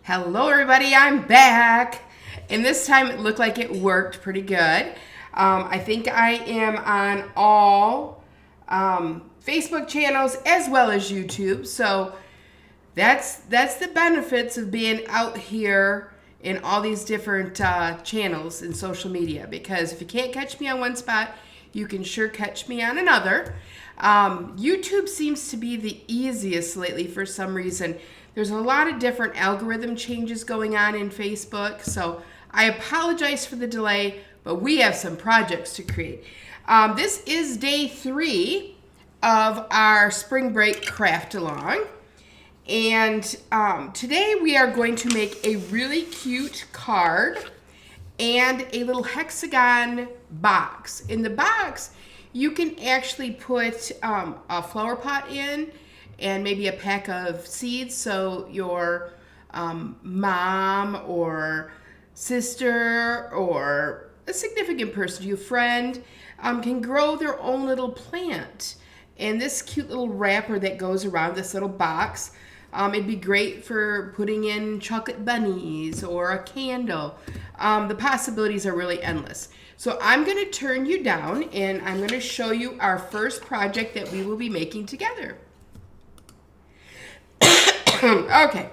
Hello everybody, I'm back. And this time it looked like it worked pretty good. I think I am on all Facebook channels as well as YouTube. So that's the benefits of being out here in all these different channels in social media. Because if you can't catch me on one spot, you can sure catch me on another. YouTube seems to be the easiest lately for some reason. There's a lot of different algorithm changes going on in Facebook, so I apologize for the delay, but we have some projects to create. This is day 3 of our spring break craft along, and today we are going to make a really cute card and a little hexagon box. In the box, you can actually put a flower pot in and maybe a pack of seeds, so your mom or sister or a significant person, your friend, can grow their own little plant. And this cute little wrapper that goes around this little box, it'd be great for putting in chocolate bunnies or a candle. The possibilities are really endless. So I'm going to turn you down and I'm going to show you our first project that we will be making together. Okay,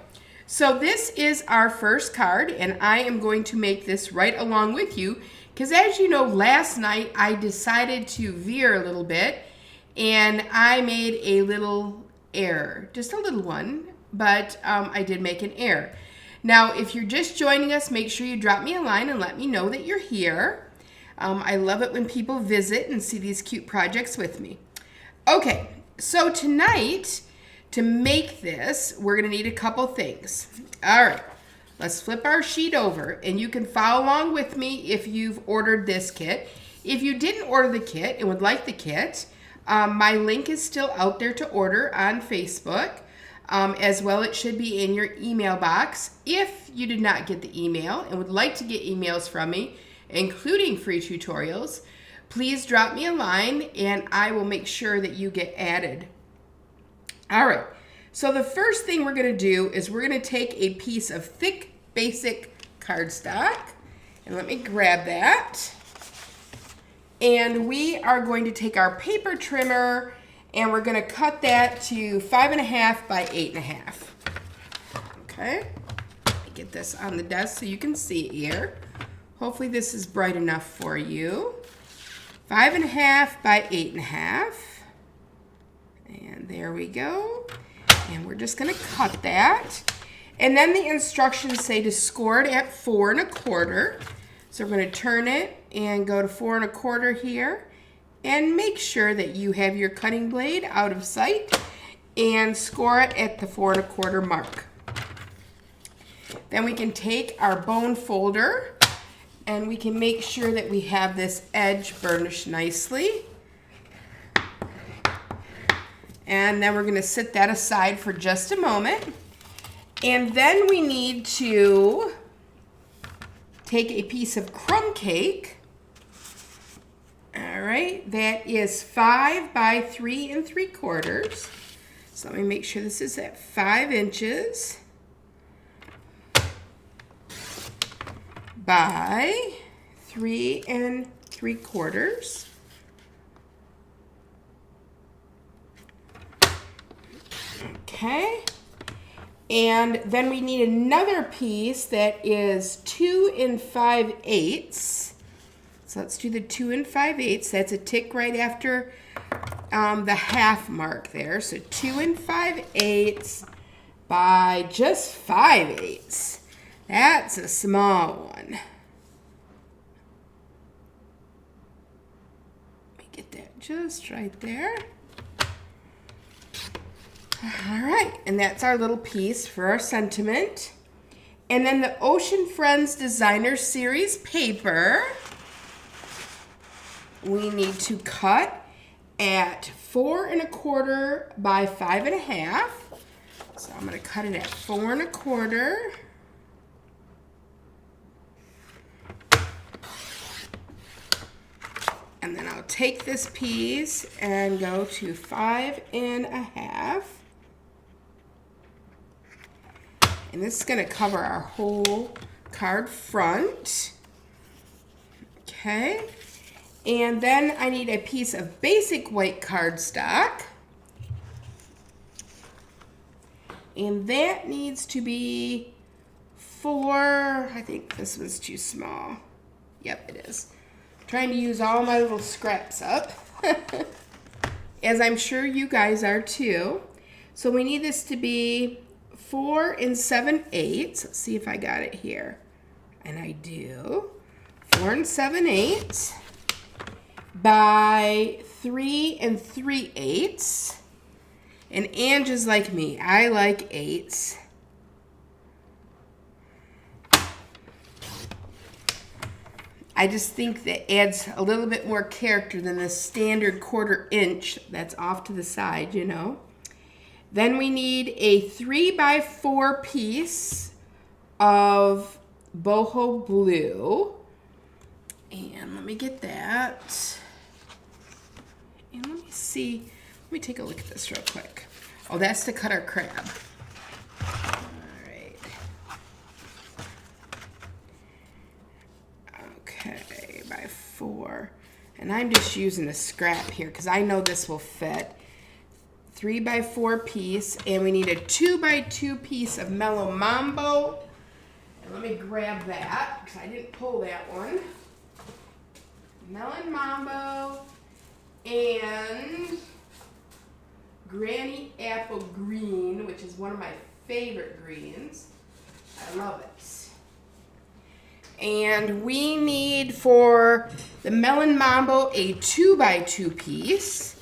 so this is our first card, and I am going to make this right along with you because, as you know, last night I decided to veer a little bit and I made a little error, just a little one, but I did make an error. Now, if you're just joining us, make sure you drop me a line and let me know that you're here. I love it when people visit and see these cute projects with me. Okay, so tonight, to make this, we're going to need a couple things. All right, let's flip our sheet over, and you can follow along with me if you've ordered this kit. If you didn't order the kit and would like the kit, my link is still out there to order on Facebook. As well, it should be in your email box. If you did not get the email and would like to get emails from me, including free tutorials, please drop me a line and I will make sure that you get added. All right, so the first thing we're going to do is we're going to take a piece of thick, basic cardstock, and let me grab that. And we are going to take our paper trimmer and we're going to cut that to 5.5 by 8.5. Okay, let me get this on the desk so you can see it here. Hopefully this is bright enough for you. 5.5 by 8.5. And there we go. And we're just going to cut that. And then the instructions say to score it at 4 1/4. So we're going to turn it and go to 4 1/4 here. And make sure that you have your cutting blade out of sight and score it at the 4 1/4 mark. Then we can take our bone folder and we can make sure that we have this edge burnished nicely. And then we're going to set that aside for just a moment. And then we need to take a piece of crumb cake. All right, that is 5 by 3 3/4. So let me make sure this is at 5 inches by 3 3/4. Okay, and then we need another piece that is 2 5/8. So let's do the 2 5/8. That's a tick right after the half mark there. So 2 5/8 by just 5/8. That's a small one. Let me get that just right there. All right, and that's our little piece for our sentiment. And then the Ocean Friends Designer Series paper, we need to cut at 4 1/4 by 5.5. So I'm going to cut it at 4 1/4. And then I'll take this piece and go to 5.5. And this is going to cover our whole card front. Okay. And then I need a piece of basic white cardstock. And that needs to be 4, I think this was too small. Yep, it is. I'm trying to use all my little scraps up. As I'm sure you guys are too. So we need this to be 4 7/8. Let's see if I got it here. And I do. 4 7/8 by 3 3/8. And Ange is like me. I like 8s. I just think that adds a little bit more character than the standard 1/4 inch that's off to the side, you know. Then we need a 3 by 4 piece of boho blue. And let me get that. And let me see. Let me take a look at this real quick. Oh, that's to cut our crab. All right. Okay, by 4. And I'm just using a scrap here because I know this will fit. 3 by 4 piece, and we need a 2 by 2 piece of Mellow Mambo. And let me grab that because I didn't pull that one. Melon Mambo and Granny Apple Green, which is one of my favorite greens. I love it. And we need for the Melon Mambo a 2 by 2 piece.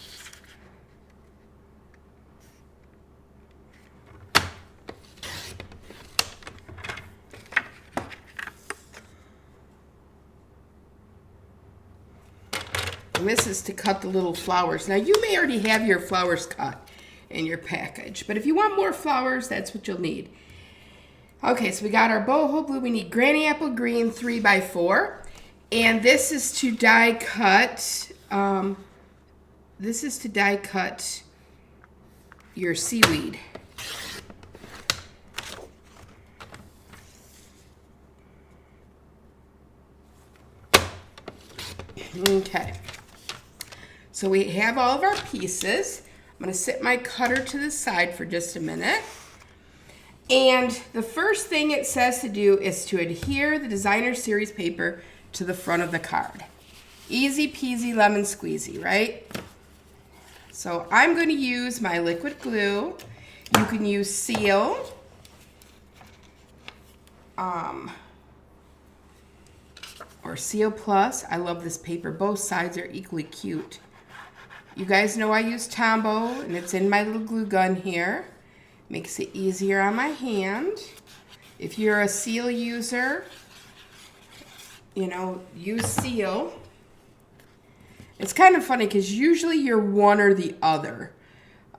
And this is to cut the little flowers. Now you may already have your flowers cut in your package, but if you want more flowers, that's what you'll need. Okay, so we got our boho blue. We need Granny Apple Green 3 by 4. And this is to die cut. This is to die cut your seaweed. Okay. So we have all of our pieces. I'm going to set my cutter to the side for just a minute. And the first thing it says to do is to adhere the designer series paper to the front of the card. Easy peasy lemon squeezy, right? So I'm going to use my liquid glue. You can use Seal. Or Seal Plus. I love this paper. Both sides are equally cute. You guys know I use Tombow, and it's in my little glue gun here. Makes it easier on my hand. If you're a Seal user, you know, use Seal. It's kind of funny because usually you're one or the other.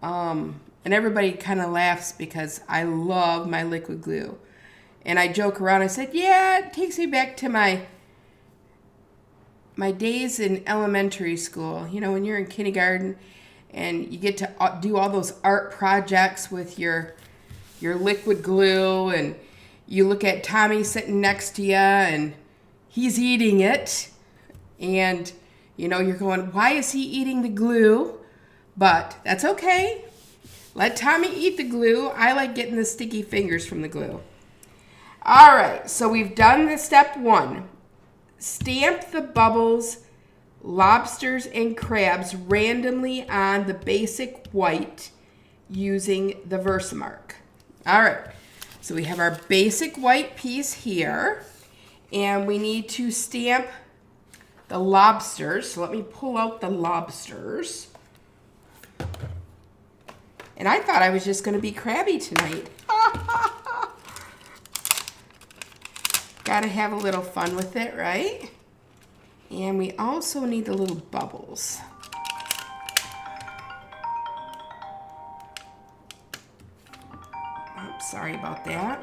And everybody kind of laughs because I love my liquid glue. And I joke around. I said, yeah, it takes me back to my days in elementary school. You know, when you're in kindergarten and you get to do all those art projects with your liquid glue, and you look at Tommy sitting next to you and he's eating it, and you know, you're going, why is he eating the glue? But that's okay. Let Tommy eat the glue. I like getting the sticky fingers from the glue. All right, so we've done the step 1. Stamp the bubbles, lobsters, and crabs randomly on the basic white using the Versamark. All right, so we have our basic white piece here, and we need to stamp the lobsters. So let me pull out the lobsters. And I thought I was just going to be crabby tonight. Gotta have a little fun with it, right? And we also need the little bubbles. Oops, sorry about that.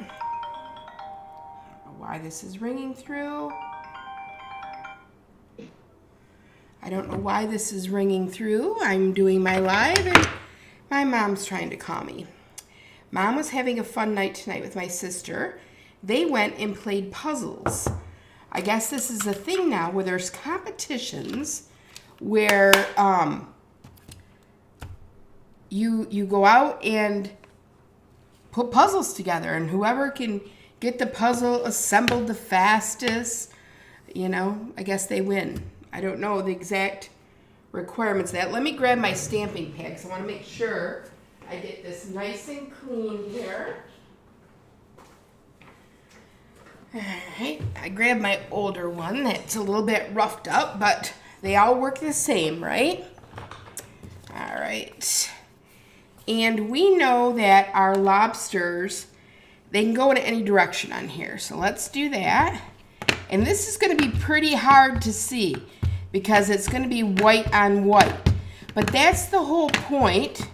I don't know why this is ringing through. I'm doing my live and my mom's trying to call me. Mom was having a fun night tonight with my sister. They went and played puzzles. I guess this is a thing now where there's competitions where you go out and put puzzles together, and whoever can get the puzzle assembled the fastest, I guess they win. I don't know the exact requirements of that. Let me grab my stamping pad because I want to make sure I get this nice and clean here. All right, I grabbed my older one that's a little bit roughed up, but they all work the same, right? All right. And we know that our lobsters, they can go in any direction on here. So let's do that. And this is going to be pretty hard to see because it's going to be white on white. But that's the whole point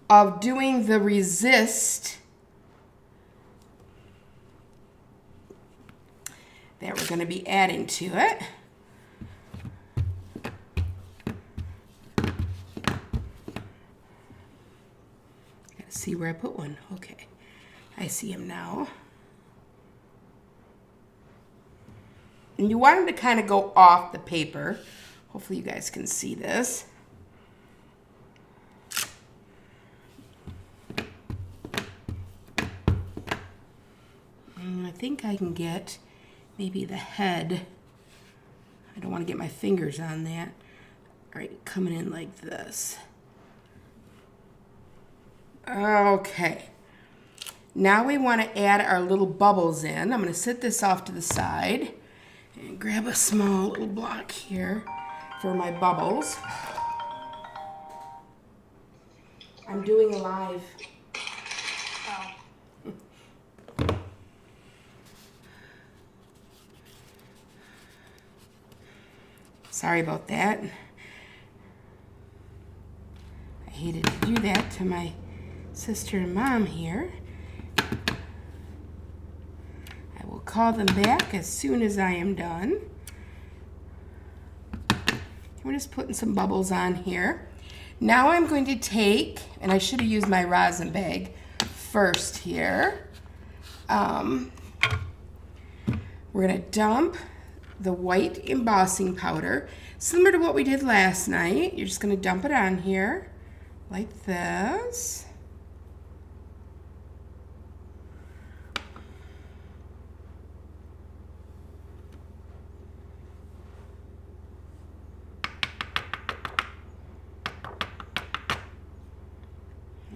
of doing the resist that we're going to be adding to it. Gotta see where I put one. Okay, I see him now. And you want him to kind of go off the paper. Hopefully you guys can see this. And I think I can get maybe the head. I don't want to get my fingers on that. All right, coming in like this. Okay. Now we want to add our little bubbles in. I'm going to set this off to the side and grab a small little block here for my bubbles. I'm doing a live. Sorry about that. I hated to do that to my sister and mom here. I will call them back as soon as I am done. We're just putting some bubbles on here. Now I'm going to take, and I should have used my rosin bag first here. We're going to dump the white embossing powder, similar to what we did last night. You're just going to dump it on here like this.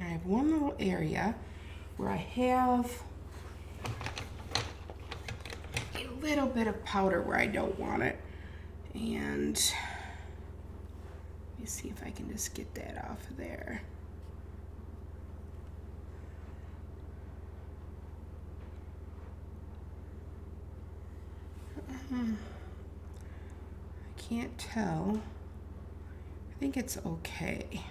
I have one little area where I have a little bit of powder where I don't want it. And let me see if I can just get that off of there. I can't tell. I think it's okay.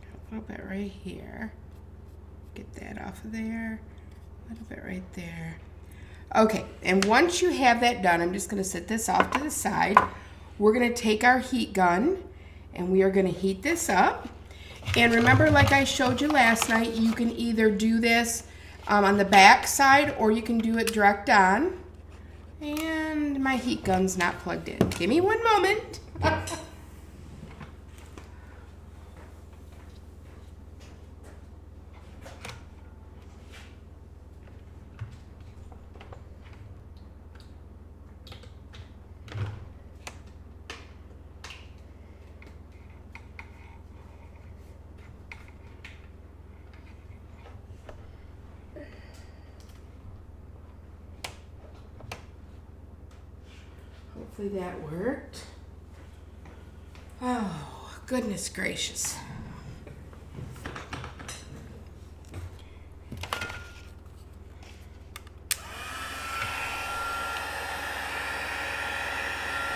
A little bit right here. Get that off of there. A little bit right there. Okay, and once you have that done, I'm just going to set this off to the side. We're going to take our heat gun and we are going to heat this up. And remember, like I showed you last night, you can either do this on the back side or you can do it direct on. And my heat gun's not plugged in. Give me one moment. Hopefully that worked. Oh, goodness gracious.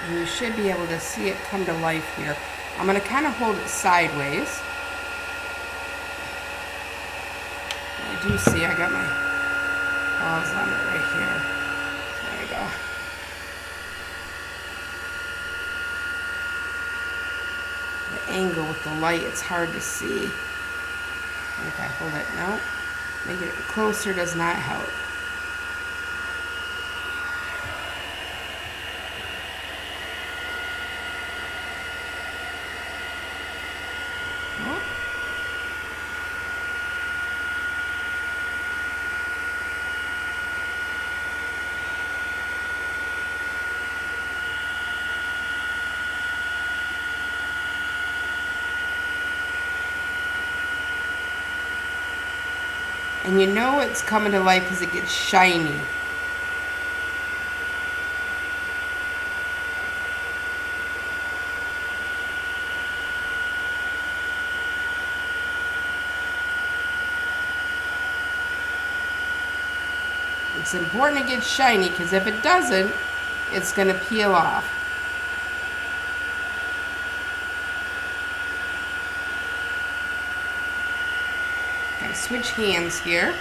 And you should be able to see it come to life here. I'm going to kind of hold it sideways. I do see I got my paws on it right here. There we go. The angle with the light, it's hard to see. If I hold it, no. Make it closer does not help. And you know it's coming to life because it gets shiny. It's important it gets shiny because if it doesn't, it's going to peel off. Okay, switch hands here.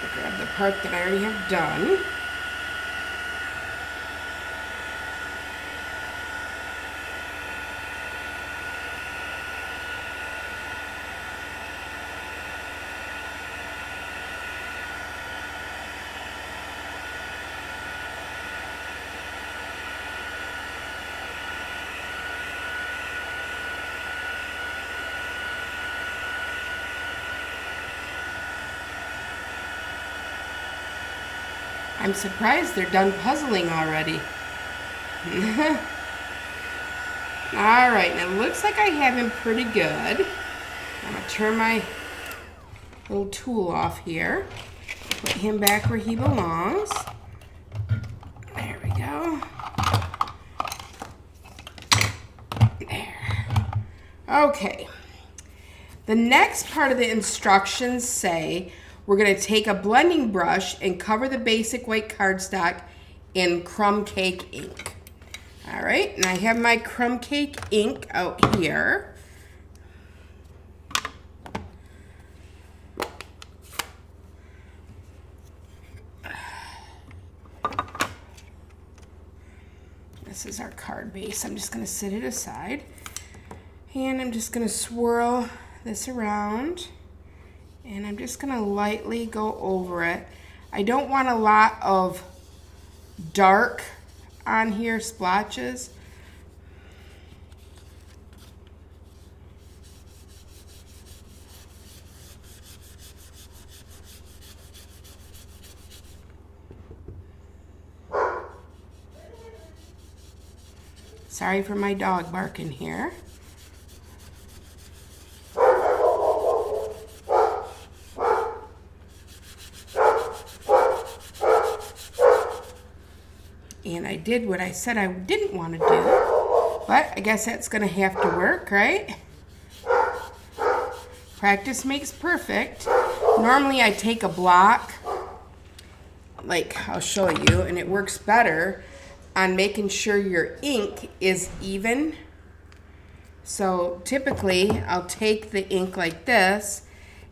I'll grab the part that I already have done. I'm surprised they're done puzzling already. Alright, now it looks like I have him pretty good. I'm going to turn my little tool off here. Put him back where he belongs. There we go. There. Okay. The next part of the instructions say we're going to take a blending brush and cover the basic white cardstock in crumb cake ink. All right, and I have my crumb cake ink out here. This is our card base. I'm just going to set it aside. And I'm just going to swirl this around. And I'm just going to lightly go over it. I don't want a lot of dark on here, splotches. Sorry for my dog barking here. And I did what I said I didn't want to do, but I guess that's going to have to work, right? Practice makes perfect. Normally I take a block, like I'll show you, and it works better on making sure your ink is even. So typically I'll take the ink like this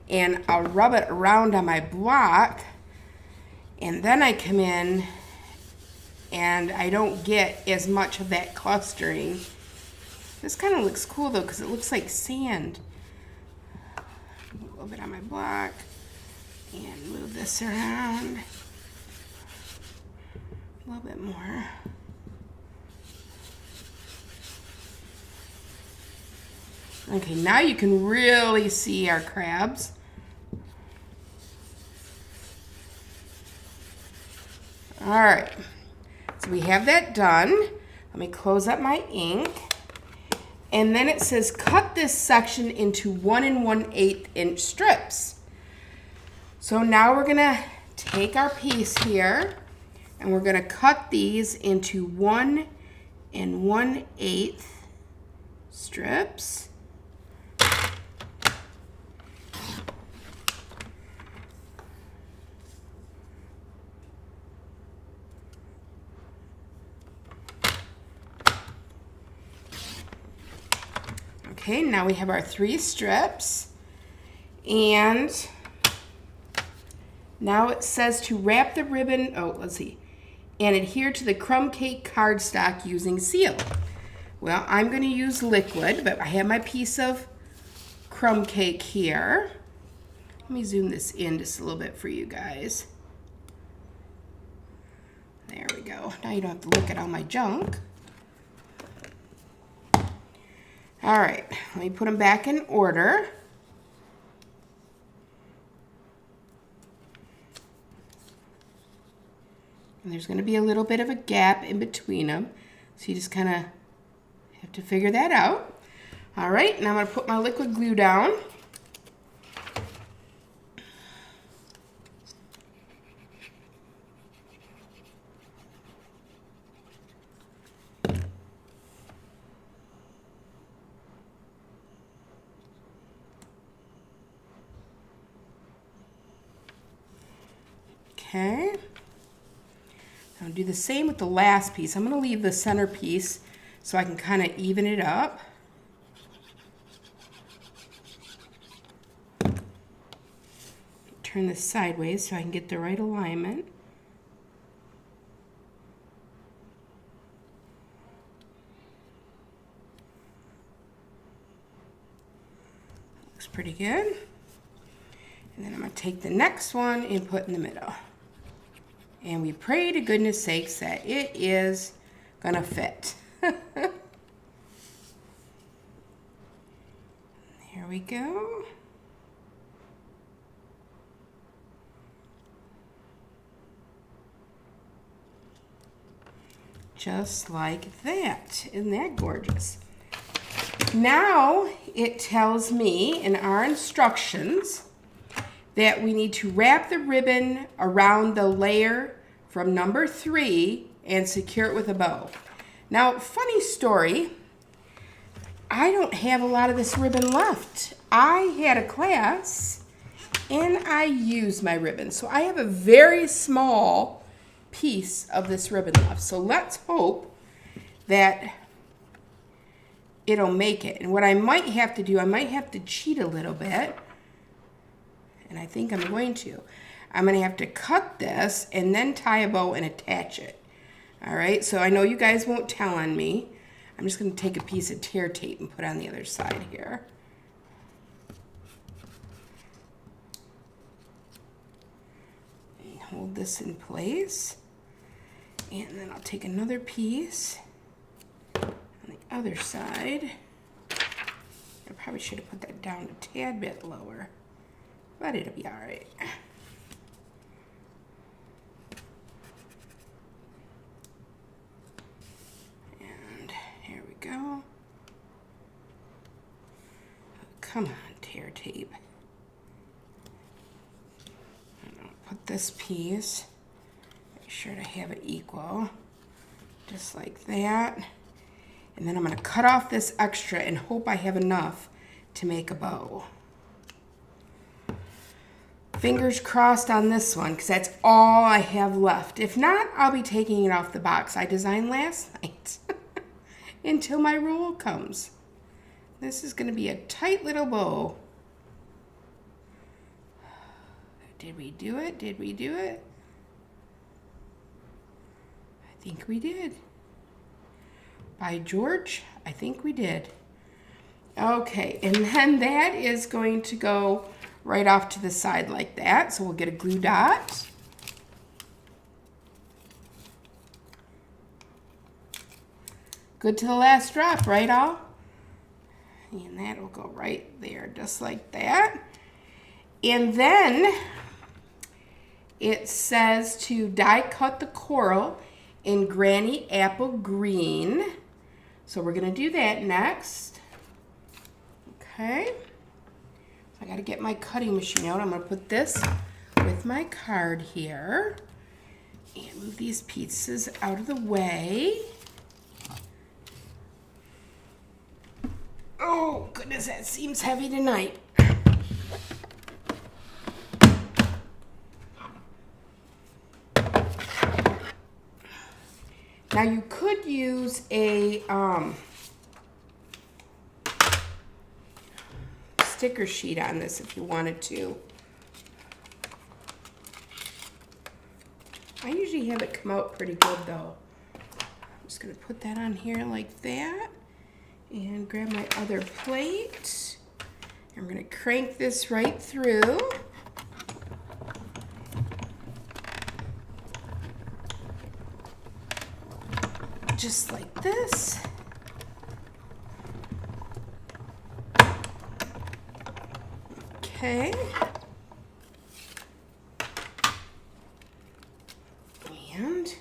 and I'll rub it around on my block, and then I come in and I don't get as much of that clustering. This kind of looks cool though because it looks like sand. A little bit on my block and move this around. A little bit more. Okay, now you can really see our crabs. All right. So we have that done. Let me close up my ink. And then it says cut this section into 1 1/8 inch strips. So now we're gonna take our piece here and we're gonna cut these into 1 1/8 strips. Okay, now we have our 3 strips, and now it says to wrap the ribbon, and adhere to the crumb cake cardstock using seal. Well, I'm going to use liquid, but I have my piece of crumb cake here. Let me zoom this in just a little bit for you guys. There we go. Now you don't have to look at all my junk. All right, let me put them back in order. And there's going to be a little bit of a gap in between them. So you just kind of have to figure that out. All right, now I'm going to put my liquid glue down. Okay. I'll do the same with the last piece. I'm going to leave the center piece so I can kind of even it up. Turn this sideways so I can get the right alignment. Looks pretty good. And then I'm going to take the next one and put in the middle. And we pray to goodness sakes that it is going to fit. There we go. Just like that. Isn't that gorgeous? Now it tells me in our instructions that we need to wrap the ribbon around the layer from number 3 and secure it with a bow. Now, funny story, I don't have a lot of this ribbon left. I had a class and I used my ribbon. So I have a very small piece of this ribbon left. So let's hope that it'll make it. And what I might have to do, I might have to cheat a little bit. And I think I'm going to. I'm going to have to cut this and then tie a bow and attach it. All right, so I know you guys won't tell on me. I'm just going to take a piece of tear tape and put on the other side here. And hold this in place. And then I'll take another piece on the other side. I probably should have put that down a tad bit lower. But it'll be all right. And here we go. Come on, tear tape. And I'll put this piece, make sure to have it equal, just like that. And then I'm going to cut off this extra and hope I have enough to make a bow. Fingers crossed on this one, because that's all I have left. If not, I'll be taking it off the box I designed last night until my roll comes. This is going to be a tight little bow. Did we do it? Did we do it? I think we did. By George, I think we did. Okay, and then that is going to go right off to the side like that. So we'll get a glue dot. Good to the last drop, right all? And that will go right there, just like that. And then it says to die cut the coral in Granny Apple Green. So we're gonna do that next. Okay. I got to get my cutting machine out. I'm going to put this with my card here and move these pieces out of the way. Oh, goodness, that seems heavy tonight. Now you could use a sticker sheet on this if you wanted to. I usually have it come out pretty good though. I'm just going to put that on here like that and grab my other plate I'm going to crank this right through. Just like this. Okay. And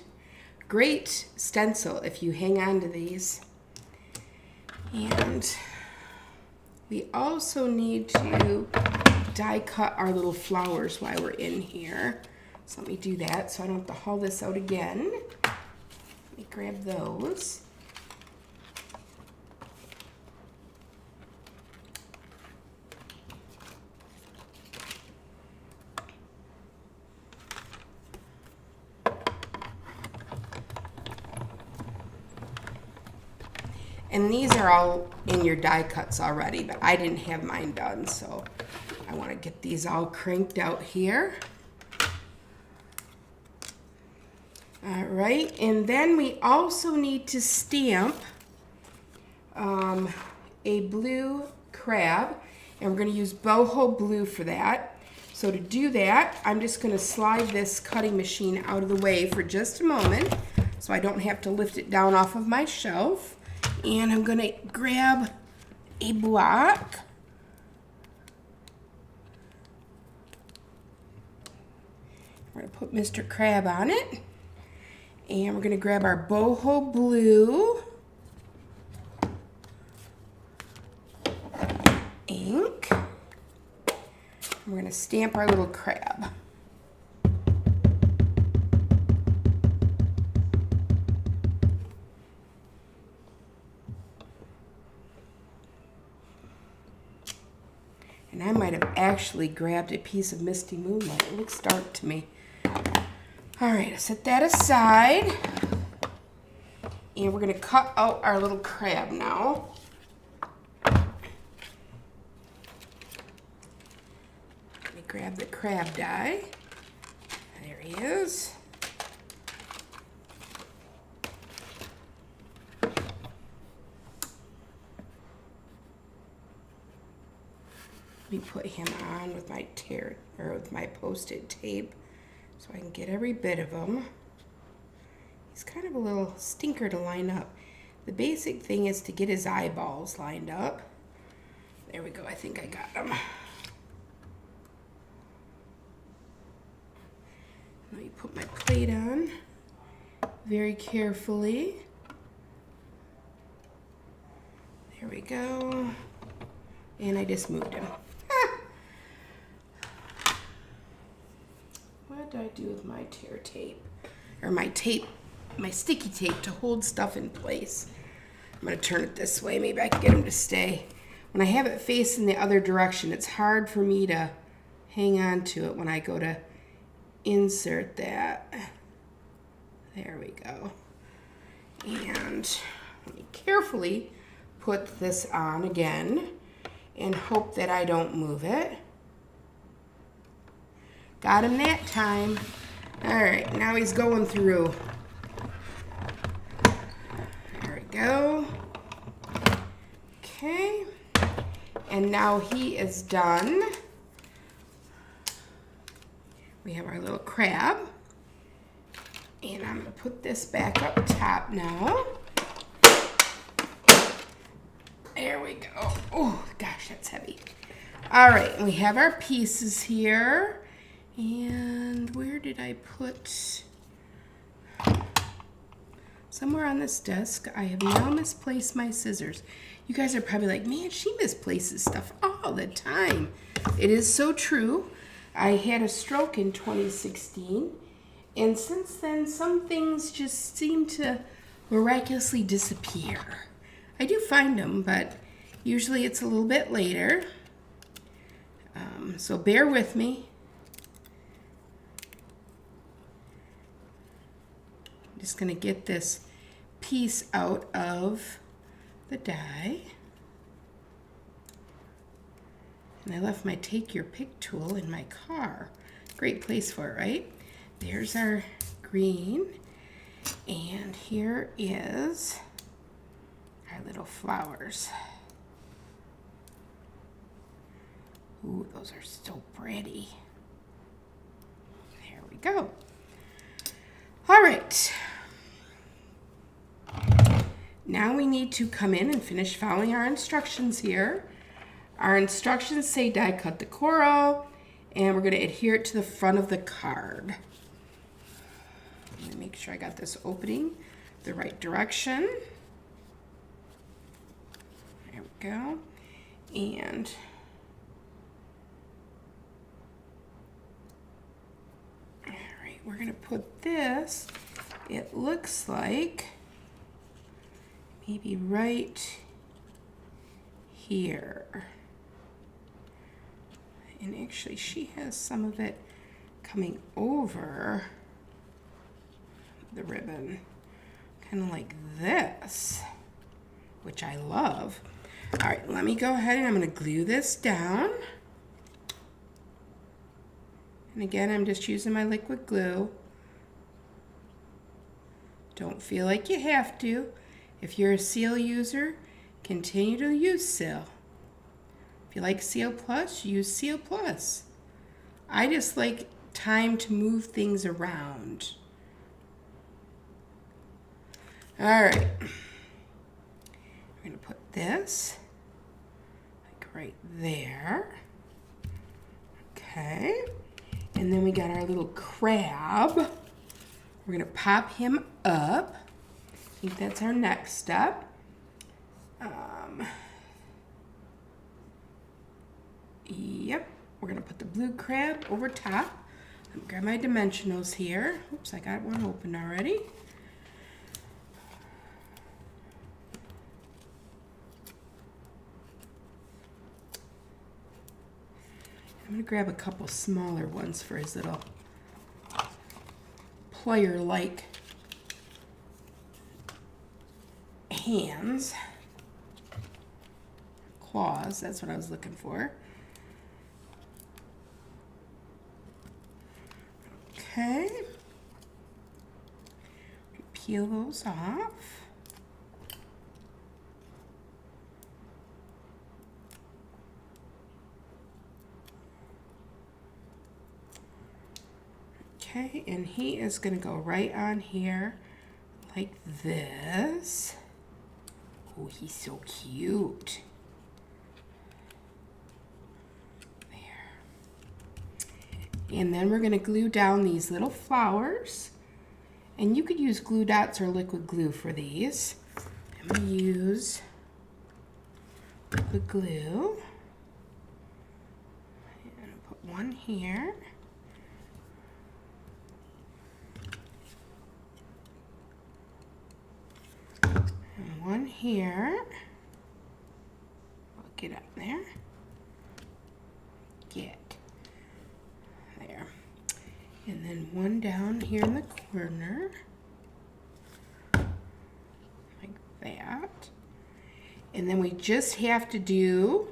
great stencil if you hang on to these. And we also need to die cut our little flowers while we're in here. So let me do that so I don't have to haul this out again. Let me grab those. And these are all in your die cuts already, but I didn't have mine done, so I want to get these all cranked out here. All right, and then we also need to stamp a blue crab, and we're going to use boho blue for that. So to do that, I'm just going to slide this cutting machine out of the way for just a moment so I don't have to lift it down off of my shelf. And I'm going to grab a block. We're going to put Mr. Crab on it. And we're going to grab our boho blue ink. We're going to stamp our little crab. And I might have actually grabbed a piece of Misty Moonlight. It looks dark to me. All right, I'll set that aside. And we're going to cut out our little crab now. Let me grab the crab die. There he is. Let me put him on with my Post-it tape so I can get every bit of him. He's kind of a little stinker to line up. The basic thing is to get his eyeballs lined up. There we go, I think I got him. Let me put my plate on very carefully. There we go. And I just moved him. What did I do with my tear tape? Or my sticky tape to hold stuff in place. I'm going to turn it this way. Maybe I can get him to stay. When I have it facing the other direction, it's hard for me to hang on to it when I go to insert that. There we go. And let me carefully put this on again and hope that I don't move it. Got him that time. All right, now he's going through. There we go. Okay. And now he is done. We have our little crab. And I'm going to put this back up top now. There we go. Oh, gosh, that's heavy. All right, we have our pieces here. And where did I put? Somewhere on this desk, I have now misplaced my scissors. You guys are probably like, man, she misplaces stuff all the time. It is so true. I had a stroke in 2016. And since then, some things just seem to miraculously disappear. I do find them, but usually it's a little bit later. So bear with me. I'm just going to get this piece out of the die. And I left my Take Your Pick tool in my car. Great place for it, right? There's our green. And here is our little flowers. Ooh, those are so pretty. There we go. All right. Now we need to come in and finish following our instructions here. Our instructions say die cut the coral, and we're going to adhere it to the front of the card. Let me make sure I got this opening the right direction. There we go. And all right, we're going to put this, it looks like, maybe right here. And actually she has some of it coming over the ribbon, kind of like this, which I love. All right, let me go ahead and I'm going to glue this down. And again, I'm just using my liquid glue. Don't feel like you have to. If you're a Seal user, continue to use Seal. If you like Seal Plus, use Seal Plus. I just like time to move things around. All right. We're going to put this like right there. Okay. And then we got our little crab. We're going to pop him up. I think that's our next step. Yep, we're going to put the blue crab over top. Let me grab my dimensionals here. Oops, I got one open already. I'm going to grab a couple smaller ones for his little plier-like hands. Claws, that's what I was looking for. Okay. Peel those off. Okay, and he is going to go right on here like this. Oh, he's so cute. And then we're going to glue down these little flowers. And you could use glue dots or liquid glue for these. I'm going to use liquid glue. And I'll put one here. And one here. I'll get up there. Get. And then one down here in the corner, like that. And then we just have to do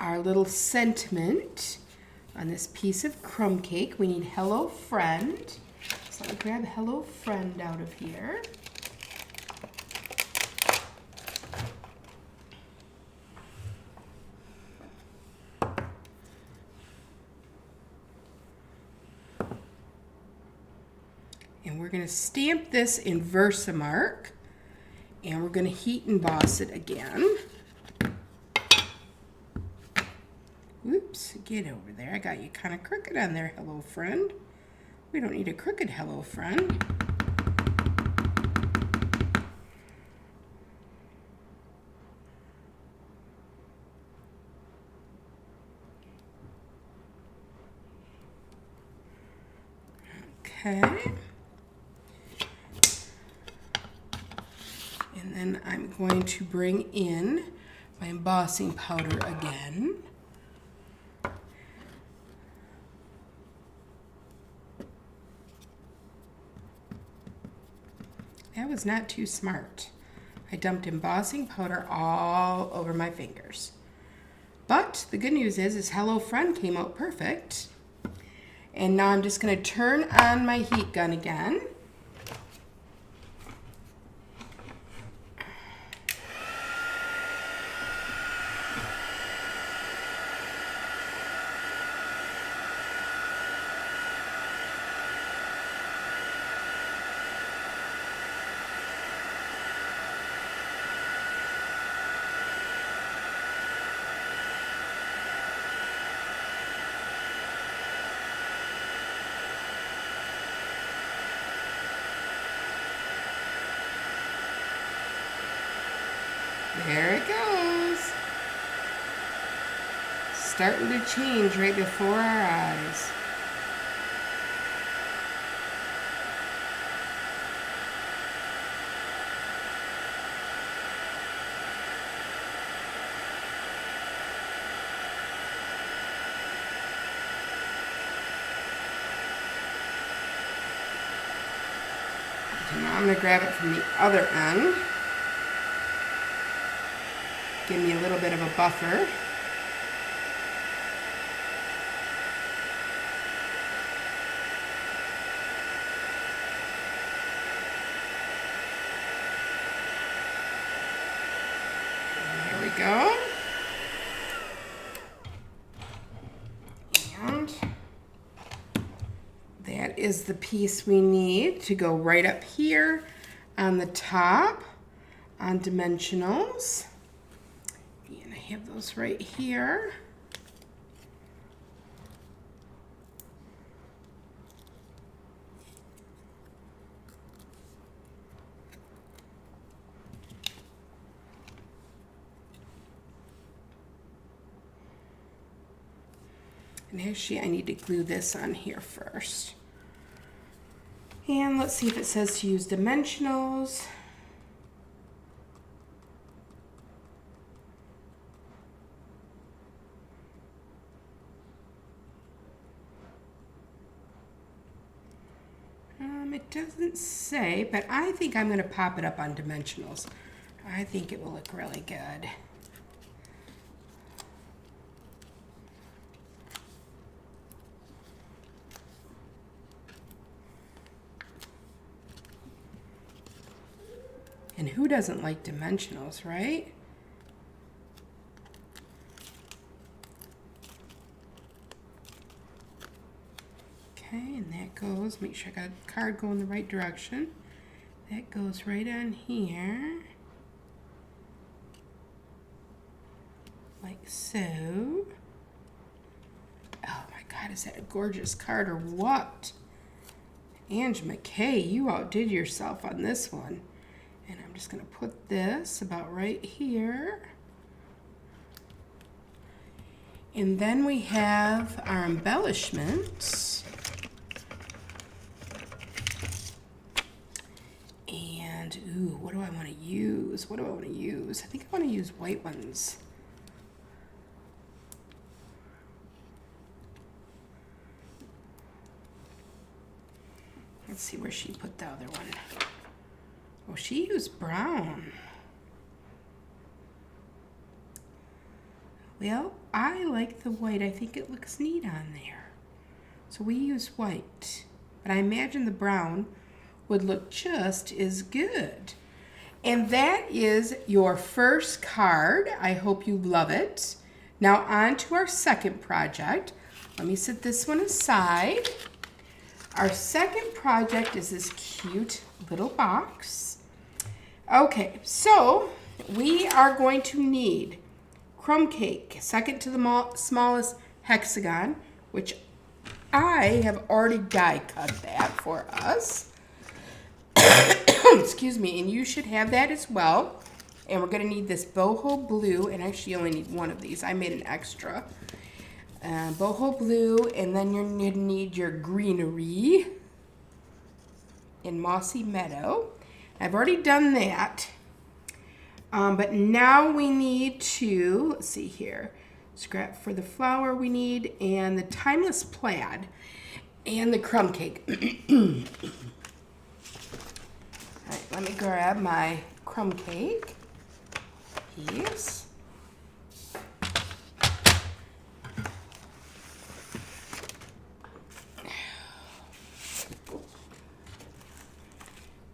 our little sentiment on this piece of crumb cake. We need Hello Friend. So I'll grab Hello Friend out of here. And we're going to stamp this in Versamark, and we're going to heat emboss it again. Oops, get over there. I got you kind of crooked on there, Hello Friend. We don't need a crooked Hello Friend. Okay. And then I'm going to bring in my embossing powder again. That was not too smart. I dumped embossing powder all over my fingers. But the good news is Hello Friend came out perfect. And now I'm just going to turn on my heat gun again. There it goes. Starting to change right before our eyes. Okay, now I'm going to grab it from the other end. Give me a little bit of a buffer. There we go. And that is the piece we need to go right up here on the top on dimensionals. And I have those right here. And actually, I need to glue this on here first. And let's see if it says to use dimensionals. It doesn't say, but I think I'm going to pop it up on dimensionals. I think it will look really good. And who doesn't like dimensionals, right? Okay, and that goes, make sure I got the card going the right direction. That goes right on here. Like so. Oh my God, is that a gorgeous card or what? Ange McKay, you outdid yourself on this one. And I'm just going to put this about right here. And then we have our embellishments. And, ooh, what do I want to use? What do I want to use? I think I want to use white ones. Let's see where she put the other one. Oh, she used brown. Well, I like the white. I think it looks neat on there. So we use white. But I imagine the brown would look just as good. And that is your first card. I hope you love it. Now on to our second project. Let me set this one aside. Our second project is this cute little box. Okay, so we are going to need crumb cake, second to the smallest hexagon, which I have already die cut that for us. Excuse me, and you should have that as well. And we're going to need this boho blue, and actually you only need one of these. I made an extra. Boho blue, and then you're going to need your greenery in Mossy Meadow. I've already done that. But now we need to, let's see here, scrap for the flower we need, and the Timeless Plaid, and the crumb cake. All right, let me grab my crumb cake piece.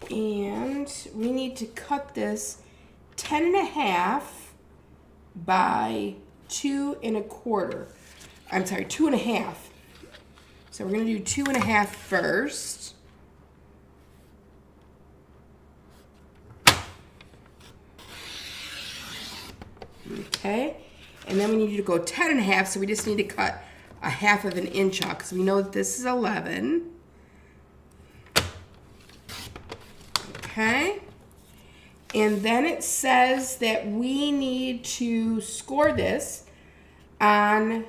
And we need to cut this 10.5 by 2 1/4. I'm sorry, 2.5. So we're going to do 2.5 first. Okay, and then we need you to go 10.5, so we just need to cut 1/2 of an inch off because we know that this is 11. Okay, And then it says that we need to score this on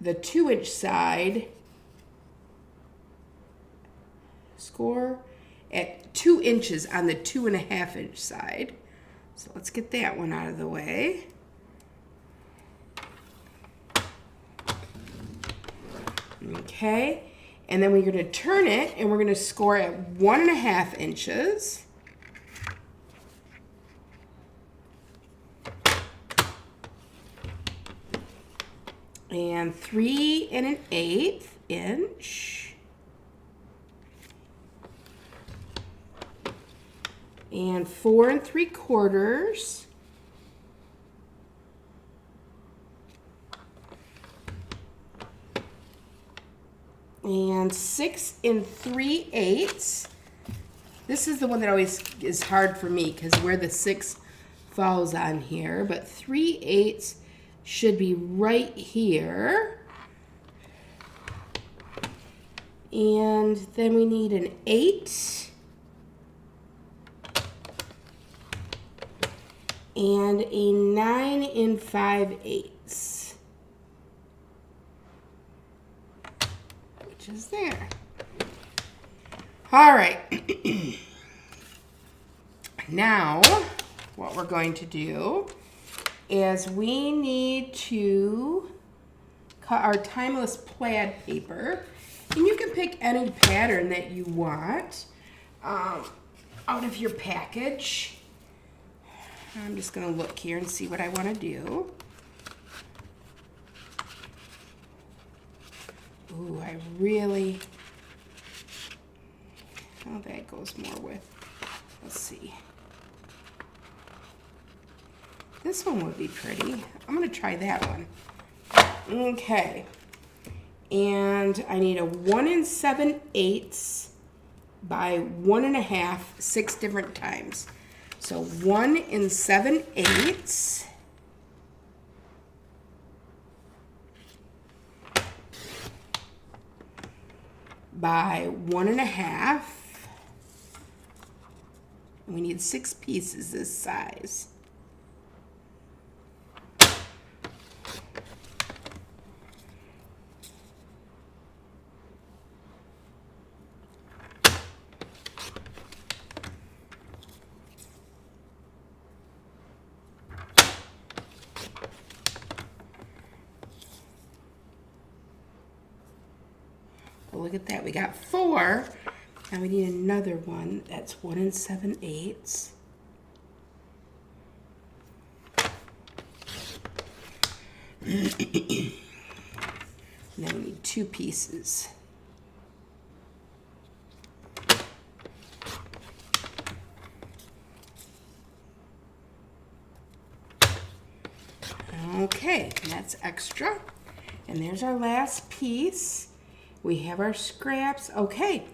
the 2-inch side. Score at 2 inches on the 2.5-inch side. So let's get that one out of the way. Okay, and then we're going to turn it and we're going to score at 1.5 inches. And 3 1/8 inch. And 4 3/4. And 6 3/8. This is the one that always is hard for me because where the 6 falls on here, but 3/8 should be right here. And then we need an 8 and a 9 5/8, which is there. All right. Now, what we're going to do is we need to cut our timeless plaid paper. And you can pick any pattern that you want out of your package. I'm just going to look here and see what I want to do. Ooh, I really... Oh, that goes more with... Let's see. This one would be pretty. I'm going to try that one. Okay. And I need a 1 7/8 by 1.5, 6 different times. So 1 7/8 by 1.5. We need 6 pieces this size. Well, look at that. We got 4. Now we need another one. That's 1 7/8. And then we need 2 pieces. Okay, that's extra. And there's our last piece. We have our scraps. Okay,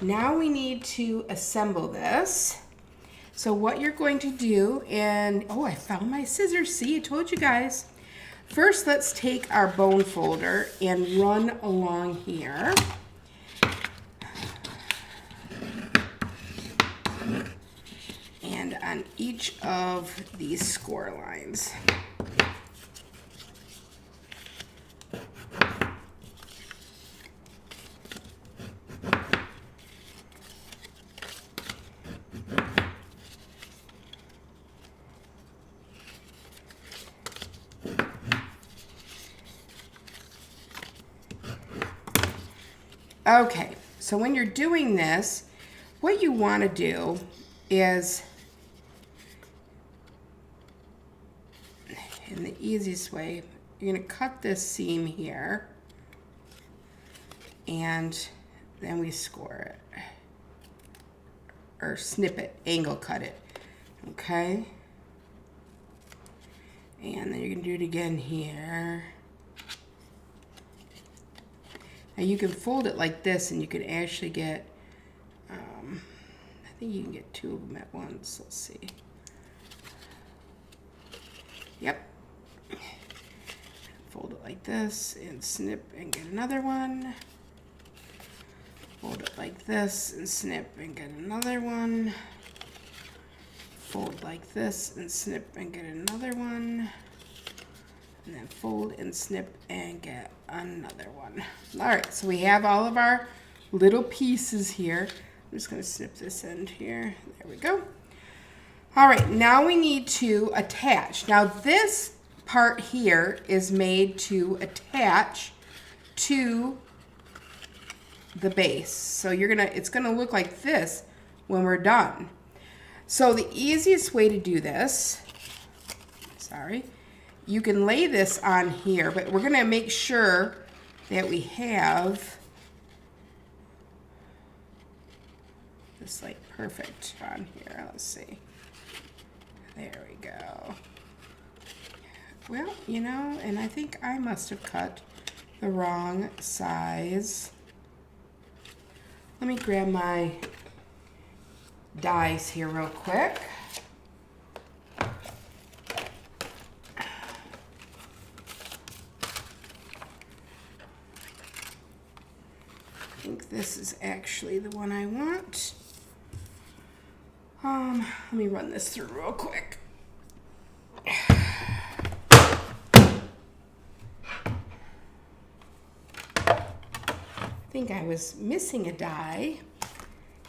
now we need to assemble this. So what you're going to do, and oh, I found my scissors. See, I told you guys. First, let's take our bone folder and run along here. And on each of these score lines. Okay, so when you're doing this, what you want to do is, in the easiest way, you're going to cut this seam here, and then we score it, or snip it, angle cut it, okay? And then you're going to do it again here. Now you can fold it like this and you can actually get, I think you can get 2 of them at once. Let's see. Yep. Fold it like this and snip and get another one. Fold it like this and snip and get another one. fold like this and snip and get another one. And then fold and snip and get another one. All right, so we have all of our little pieces here. I'm just gonna snip this end here. There we go. All right, now we need to attach. Now this part here is made to attach to the base. So it's gonna look like this when we're done. So the easiest way to do this, you can lay this on here, but we're gonna make sure that we have this like perfect on here. Let's see. There we go. Well, you know, and I think I must have cut the wrong size. Let me grab my dies here real quick. I think this is actually the one I want. Let me run this through real quick. I think I was missing a die.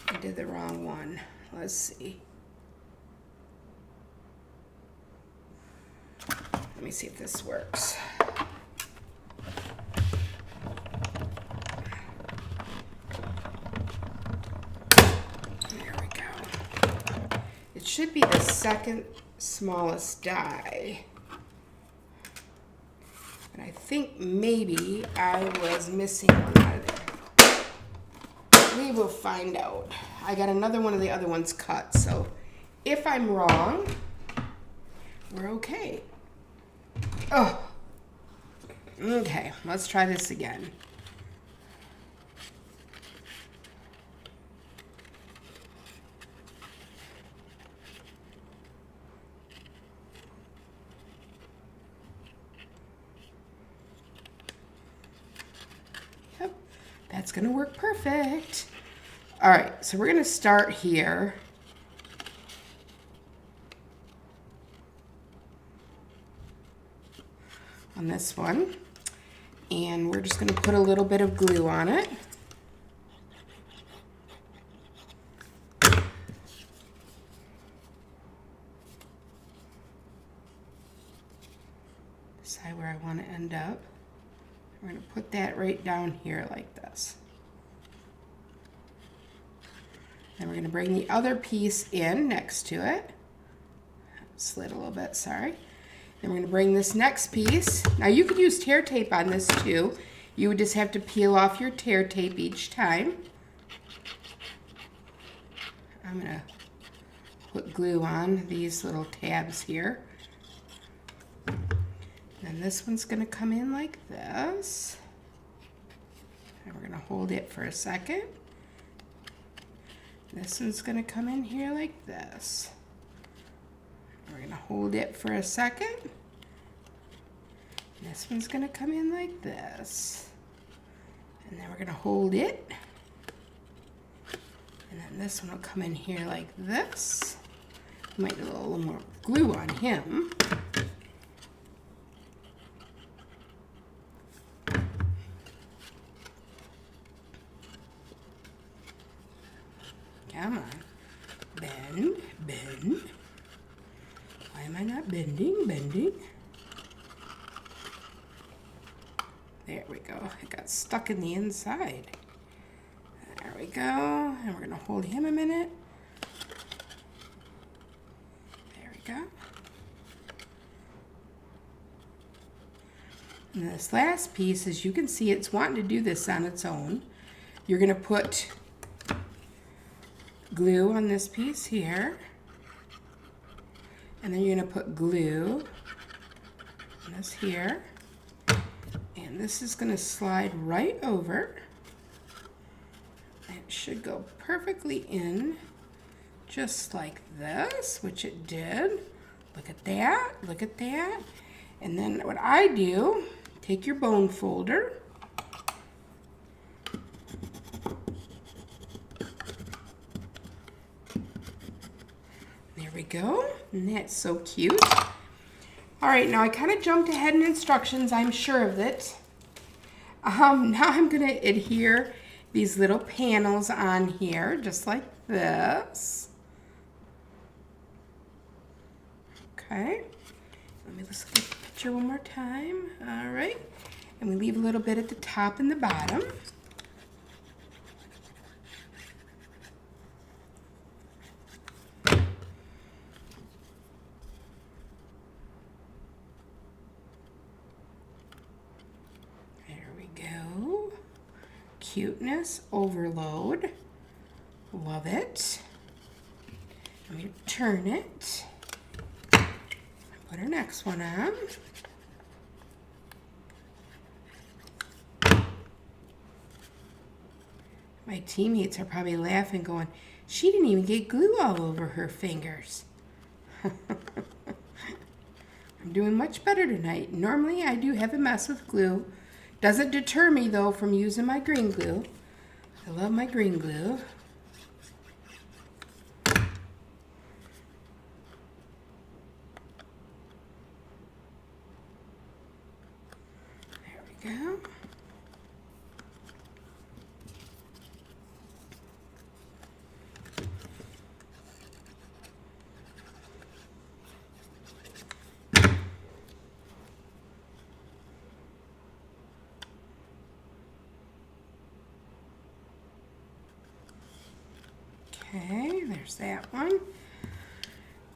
I did the wrong one. Let's see. Let me see if this works. There we go. It should be the second smallest die. And I think maybe I was missing one out of there. We will find out. I got another one of the other ones cut, so if I'm wrong, we're okay. Oh, okay, let's try this again. Yep, that's gonna work perfect. All right, so we're gonna start here. On this one, and we're just gonna put a little bit of glue on it. Decide where I want to end up. We're gonna put that right down here like this. Then we're gonna bring the other piece in next to it. Slid a little bit, sorry. Then we're going to bring this next piece. Now you could use tear tape on this too. You would just have to peel off your tear tape each time. I'm going to put glue on these little tabs here. Then this one's going to come in like this. And we're going to hold it for a second. This one's going to come in here like this. We're going to hold it for a second. This one's going to come in like this. And then we're going to hold it. And then this one will come in here like this. Might do a little more glue on him. Come on. Bend, bend. Why am I not bending? Bending. There we go. It got stuck in the inside. There we go. And we're going to hold him a minute. There we go. And this last piece, as you can see, it's wanting to do this on its own. You're going to put glue on this piece here. And then you're going to put glue on this here. And this is going to slide right over. It should go perfectly in, just like this, which it did. Look at that, look at that. And then what I do, take your bone folder. There we go. And that's so cute. All right, now I kind of jumped ahead in instructions. I'm sure of it. Now I'm going to adhere these little panels on here, just like this. Okay. Let me just look at the picture one more time. All right. And we leave a little bit at the top and the bottom. There we go. Cuteness overload. Love it. Let me turn it. Put our next one on. My teammates are probably laughing, going, she didn't even get glue all over her fingers. I'm doing much better tonight. Normally I do have a mess with glue. Doesn't deter me though from using my green glue. I love my green glue. There we go. Okay, there's that one.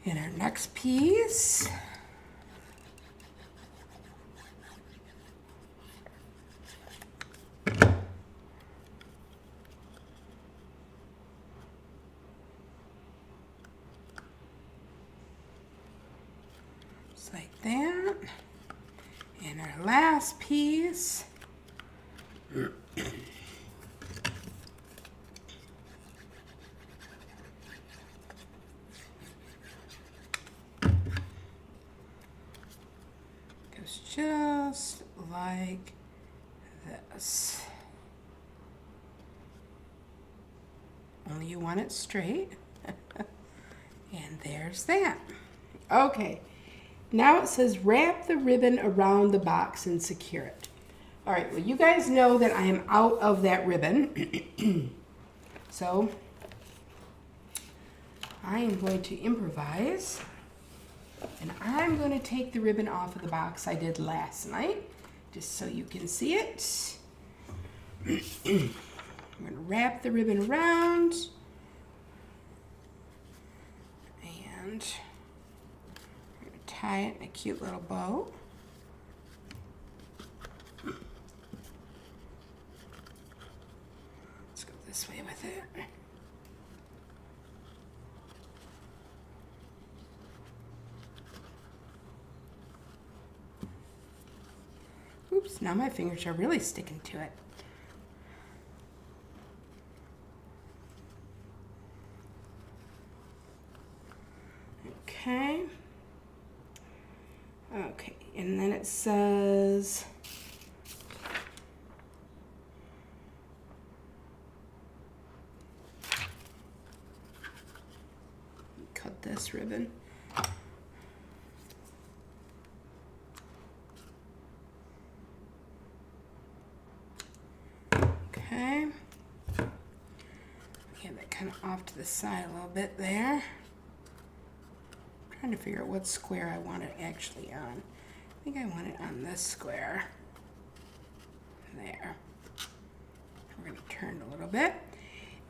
And our next piece. Just like that. And our last piece. Just like this. Only you want it straight. And there's that. Okay, now it says wrap the ribbon around the box and secure it. All right, well, you guys know that I am out of that ribbon. So I am going to improvise. And I'm going to take the ribbon off of the box I did last night, just so you can see it. I'm going to wrap the ribbon around. And I'm going to tie it in a cute little bow. Let's go this way with it. Oops, now my fingers are really sticking to it. Okay. Okay, and then it says cut this ribbon. Okay, get that kind of off to the side a little bit there. I'm trying to figure out what square I want it actually on. I think I want it on this square. There. We're going to turn a little bit.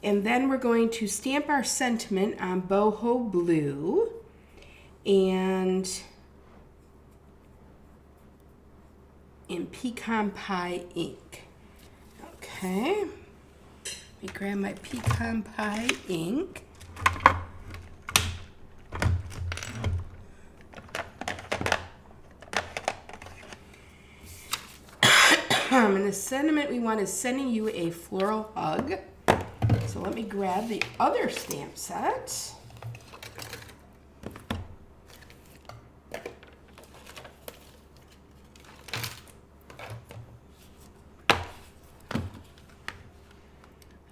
And then we're going to stamp our sentiment on boho blue and in pecan pie ink. Okay, let me grab my pecan pie ink. And the sentiment we want is sending you a floral hug. So let me grab the other stamp set.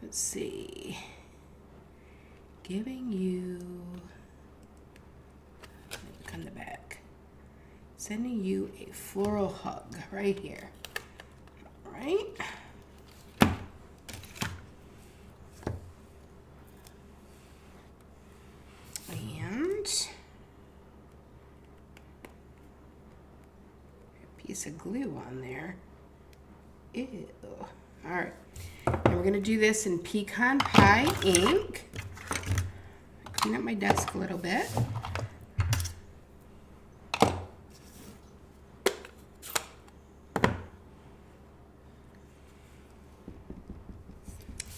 Let's see. Giving you Sending you a floral hug right here. All right. And a piece of glue on there. Ew. All right. And we're going to do this in pecan pie ink. Clean up my desk a little bit.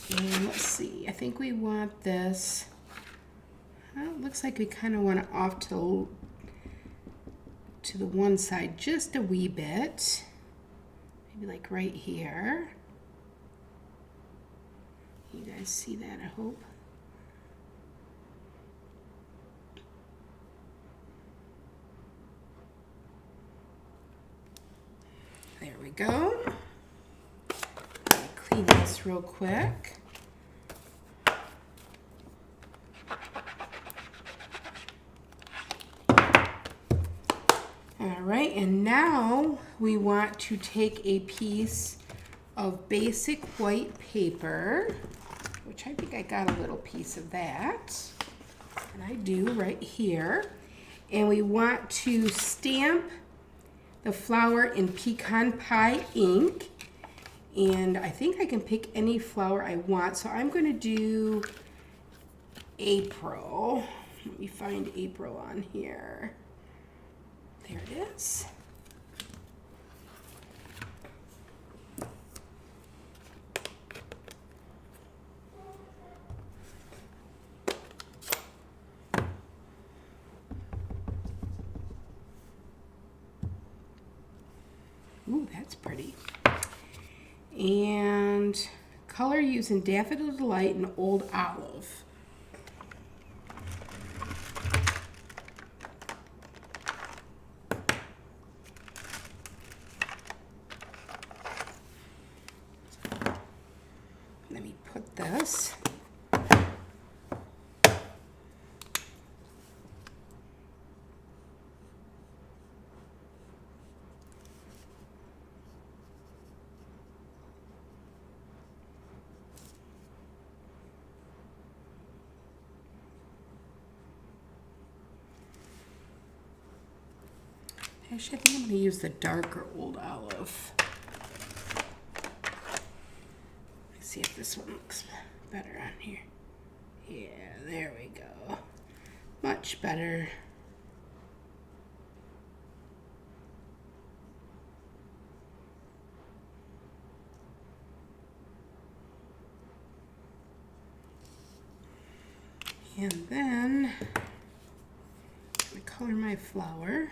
And let's see, I think we want this, well, it looks like we kind of want it off to the one side just a wee bit. Maybe like right here. You guys see that, I hope. There we go. Let me clean this real quick. All right, and now we want to take a piece of basic white paper, which I think I got a little piece of that, and I do right here. And we want to stamp the flower in pecan pie ink. And I think I can pick any flower I want. So I'm going to do April. Let me find April on here. There it is. Ooh, that's pretty. And color using Daffodil Delight and Old Olive. Let me put this. Actually, I think I'm going to use the darker Old Olive. Let's see if this one looks better on here. Yeah, there we go. Much better. And then I color my flower.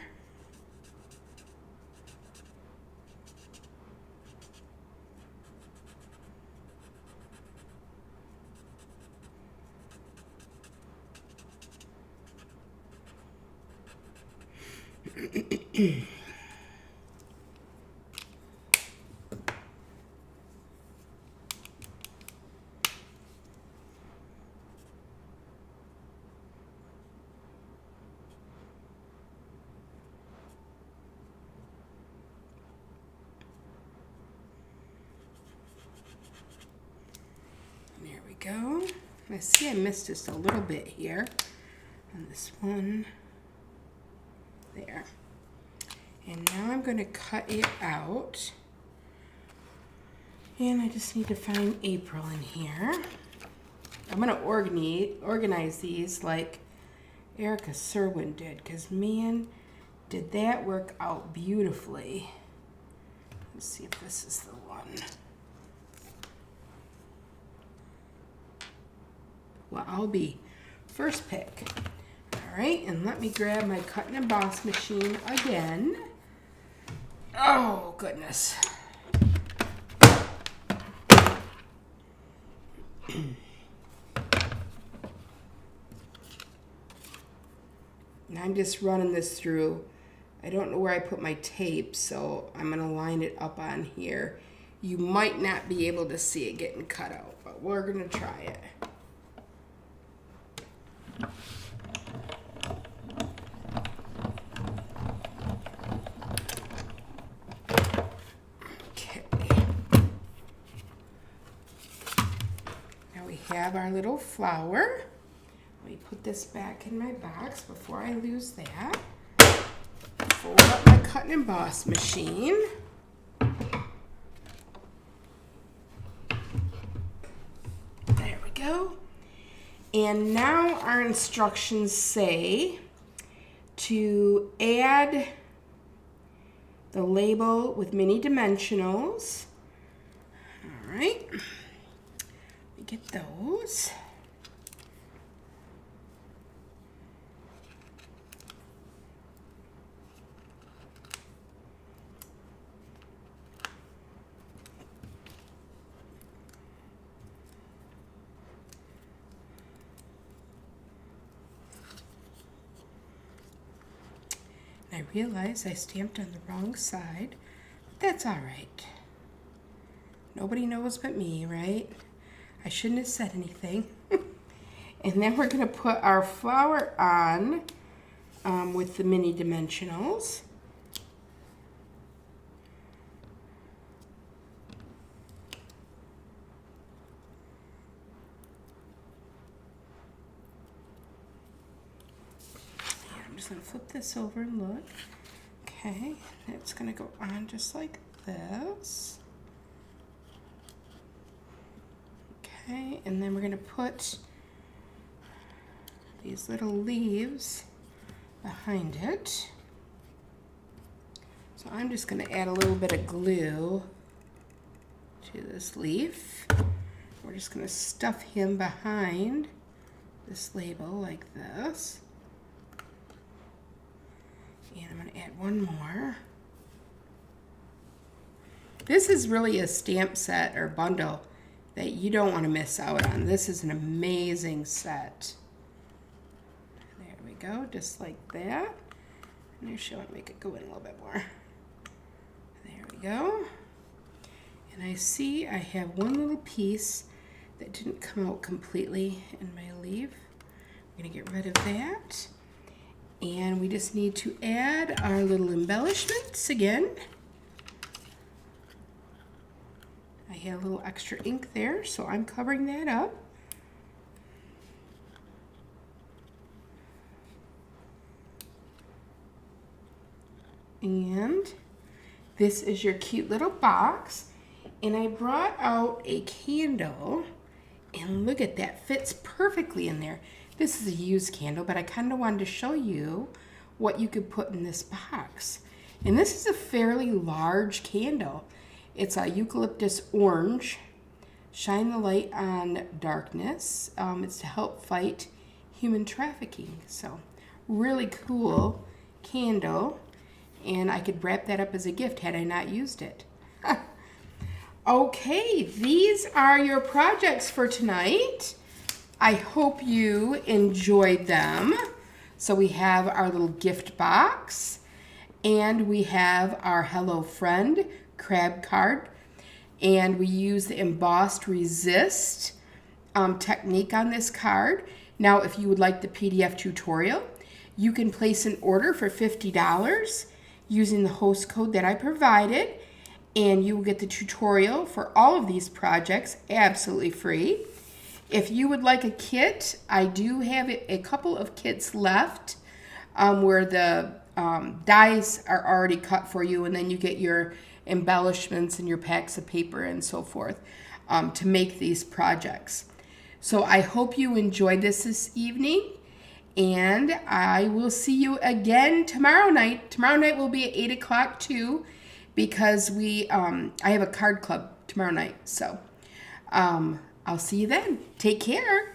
There we go. I see I missed just a little bit here on this one. There. And now I'm going to cut it out. And I just need to find April in here. I'm going to organize these like Erica Serwin did, because man, did that work out beautifully. Let's see if this is the one. Well, I'll be first pick. All right, and let me grab my cut and emboss machine again. Oh, goodness. And I'm just running this through. I don't know where I put my tape, so I'm going to line it up on here. You might not be able to see it getting cut out, but we're going to try it. have our little flower. Let me put this back in my box before I lose that. Fold up my cut and emboss machine. There we go. And now our instructions say to add the label with mini dimensionals. All right, let me get those. I realize I stamped on the wrong side, but that's all right. Nobody knows but me, right? I shouldn't have said anything. And then we're gonna put our flower on with the mini dimensionals. I'm just going to flip this over and look. Okay, it's going to go on just like this. Okay, and then we're going to put these little leaves behind it. So I'm just going to add a little bit of glue to this leaf. We're just going to stuff him behind this label like this. And I'm going to add one more. This is really a stamp set or bundle that you don't want to miss out on. This is an amazing set. There we go, just like that. And actually I want to make it go in a little bit more. There we go. And I see I have one little piece that didn't come out completely in my leaf. I'm going to get rid of that. And we just need to add our little embellishments again. I have a little extra ink there, so I'm covering that up. And this is your cute little box. And I brought out a candle, and look at that, fits perfectly in there. This is a used candle, but I kind of wanted to show you what you could put in this box. And this is a fairly large candle. It's a eucalyptus orange. Shine the light on darkness. It's to help fight human trafficking. So really cool candle. And I could wrap that up as a gift had I not used it. Okay, these are your projects for tonight. I hope you enjoyed them. So we have our little gift box, and we have our Hello Friend crab card, and we use the embossed resist technique on this card. Now, if you would like the PDF tutorial, you can place an order for $50 using the host code that I provided, and you will get the tutorial for all of these projects absolutely free. If you would like a kit, I do have a couple of kits left where the dies are already cut for you, and then you get your embellishments and your packs of paper and so forth to make these projects. So I hope you enjoyed this evening, and I will see you again tomorrow night. Tomorrow night will be at 8 o'clock too, because I have a card club tomorrow night. So I'll see you then. Take care.